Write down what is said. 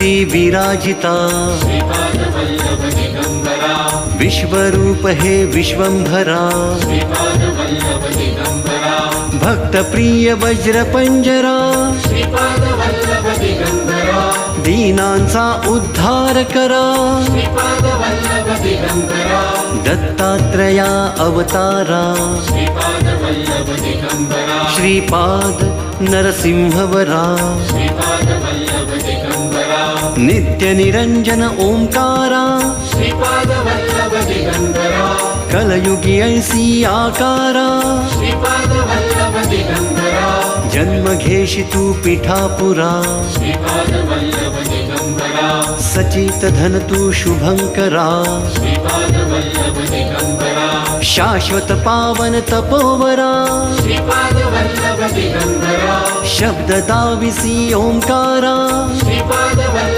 मूर्ती विराजिता विश्वरूप हे विश्वंभरा भक्तप्रिय वज्रपंजरा दीनांचा उद्धार करा दत्तात्रया अवतारा श्रीपाद नरसिंहवरा नित्य निरंजन ओंकारा कलयुगी ऐसी आकारा जन्म घेशी तू पिठापुरा सचित धन तू शुभंकरा शाश्वत पावन तपोवरा शब्द दाविसी ओंकारा